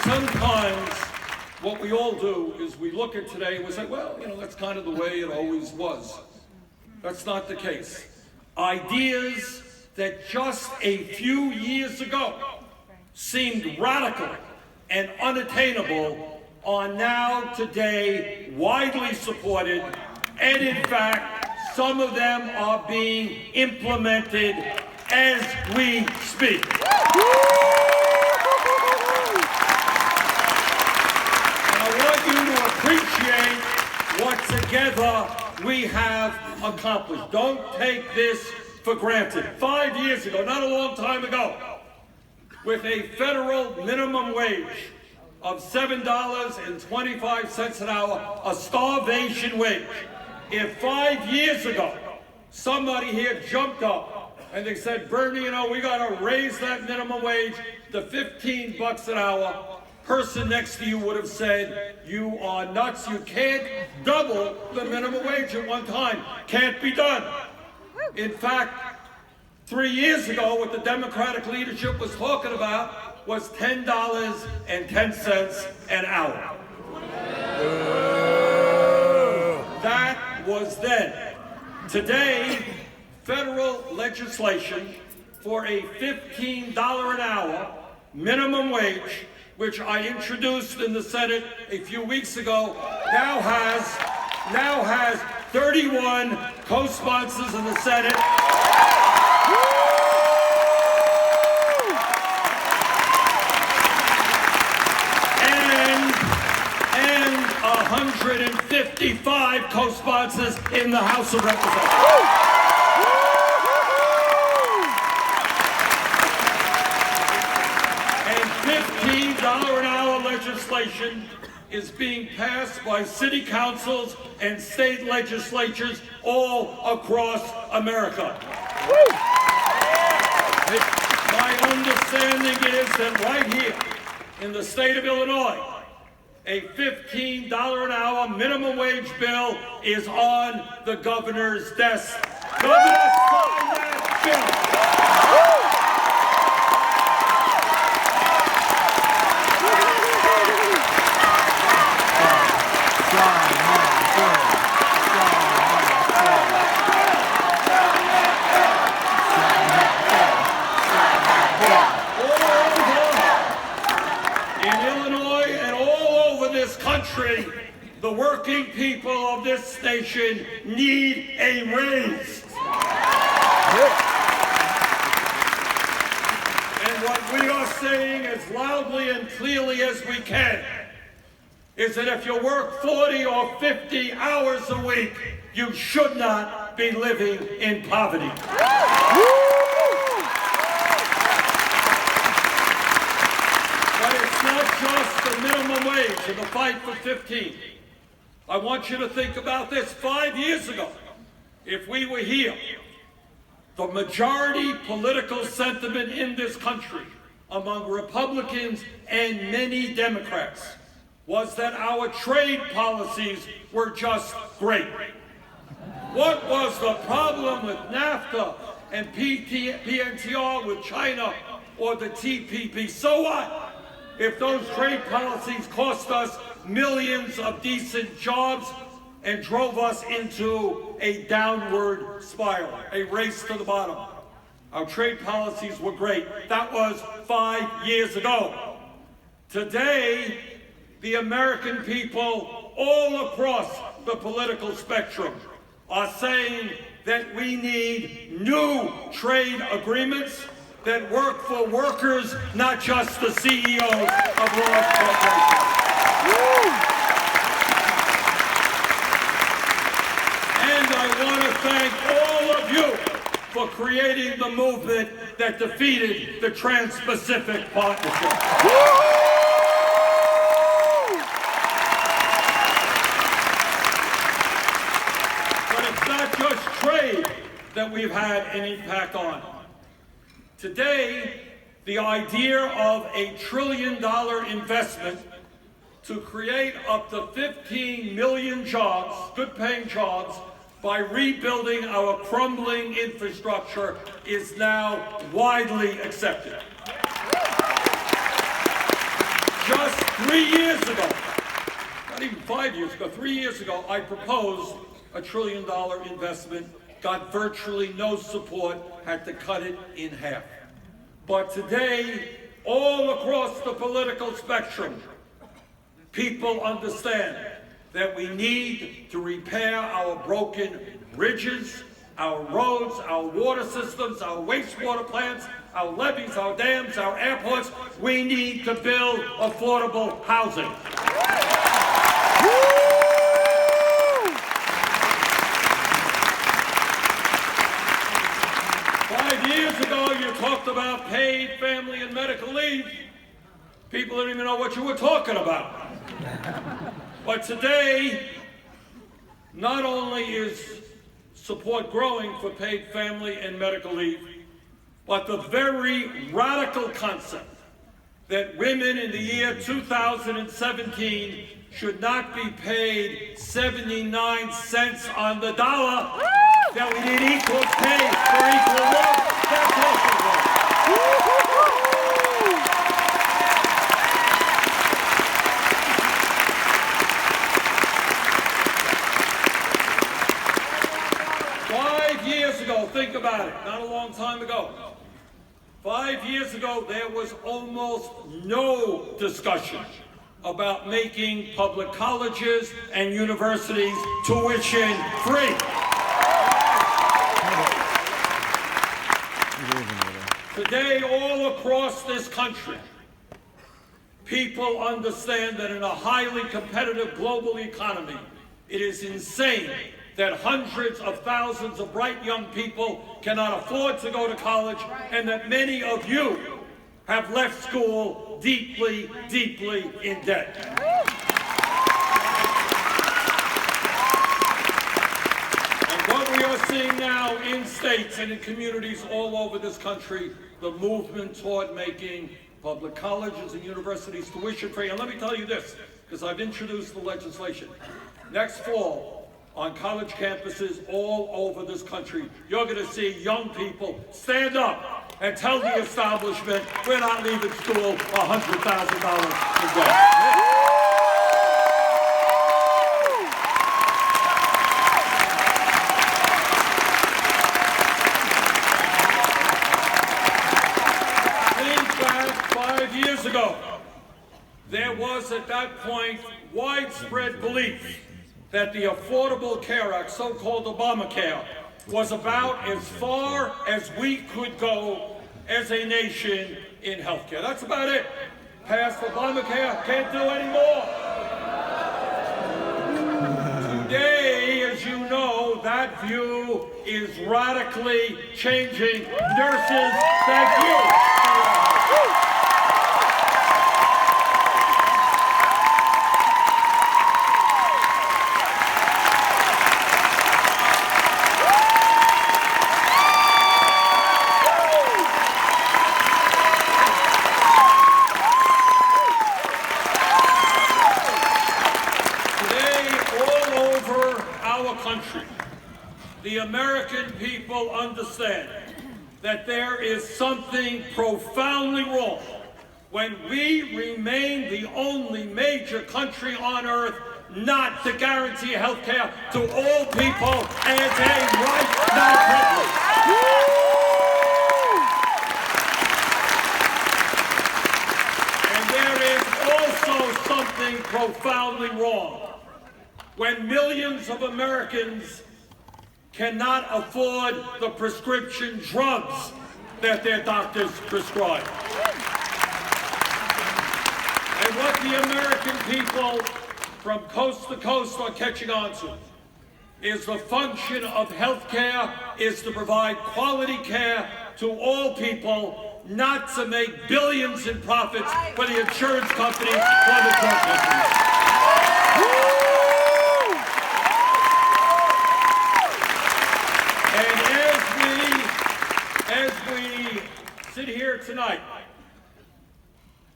Sometimes what we all do is we look at today and we say, well, that's kind of the way it always was. That's not the case. Ideas that just a few years ago seemed radical and unattainable are now today widely supported, and in fact, some of them are being implemented as we speak. Appreciate what together we have accomplished. Don't take this for granted. 5 years ago, not a long time ago, with a federal minimum wage of $7.25 an hour, a starvation wage. If 5 years ago, somebody here jumped up and they said, Bernie, we got to raise that minimum wage to $15 an hour, person next to you would have said, you are nuts. You can't double the minimum wage at one time. Can't be done. In fact, 3 years ago, what the Democratic leadership was talking about was $10.10 an hour. That was then. Today, federal legislation for a $15 an hour minimum wage, which I introduced in the Senate a few weeks ago, now has 31 co-sponsors in the Senate. And 155 co-sponsors in the House of Representatives. $15 an hour legislation is being passed by city councils and state legislatures all across America. My understanding is that right here in the state of Illinois, a $15 an hour minimum wage bill is on the governor's desk. Governor, sign that bill. The working people of this nation need a raise. And what we are saying as loudly and clearly as we can is that if you work 40 or 50 hours a week, you should not be living in poverty. But it's not just the minimum wage and the fight for 15. I want you to think about this. 5 years ago, if we were here, the majority political sentiment in this country among Republicans and many Democrats was that our trade policies were just great. What was the problem with NAFTA and PNTR with China or the TPP? So what? If those trade policies cost us millions of decent jobs and drove us into a downward spiral, a race to the bottom. Our trade policies were great. That was 5 years ago. Today, the American people all across the political spectrum are saying that we need new trade agreements that work for workers, not just the CEOs of large corporations. And I want to thank all of you for creating the movement that defeated the Trans-Pacific Partnership. But it's not just trade that we've had an impact on. Today, the idea of a $1 trillion investment to create up to 15 million jobs, good-paying jobs, by rebuilding our crumbling infrastructure is now widely accepted. 3 years ago, not even 5 years ago, 3 years ago, I proposed a $1 trillion investment, got virtually no support, had to cut it in half. But today, all across the political spectrum, people understand that we need to repair our broken bridges, our roads, our water systems, our wastewater plants, our levees, our dams, our airports. We need to build affordable housing. 5 years ago, you talked about paid family and medical leave. People didn't even know what you were talking about. But today, not only is support growing for paid family and medical leave, but the very radical concept that women in the year 2017 should not be paid 79 cents on the dollar, that we need equal pay for equal work, that's also wrong. 5 years ago, think about it, not a long time ago. 5 years ago, there was almost no discussion about making public colleges and universities tuition free. Today, all across this country, people understand that in a highly competitive global economy, it is insane that hundreds of thousands of bright young people cannot afford to go to college, and that many of you have left school deeply, deeply in debt. And what we are seeing now in states and in communities all over this country, the movement toward making public colleges and universities tuition free. And let me tell you this, because I've introduced the legislation. Next fall, on college campuses all over this country, you're going to see young people stand up and tell the establishment we're not leaving school $100,000 in debt. Think back 5 years ago. There was at that point widespread belief that the Affordable Care Act, so-called Obamacare, was about as far as we could go as a nation in healthcare. That's about it. Passed Obamacare, can't do anymore. Today, as you know, that view is radically changing. Nurses, thank you. Country, the American people understand that there is something profoundly wrong when we remain the only major country on earth not to guarantee health care to all people as a right, not a privilege. And there is also something profoundly wrong when millions of Americans cannot afford the prescription drugs that their doctors prescribe. And what the American people from coast to coast are catching on to is the function of health care is to provide quality care to all people, not to make billions in profits for the insurance companies or the drug companies. As we sit here tonight,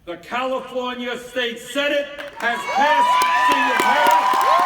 the California State Senate has passed single payer.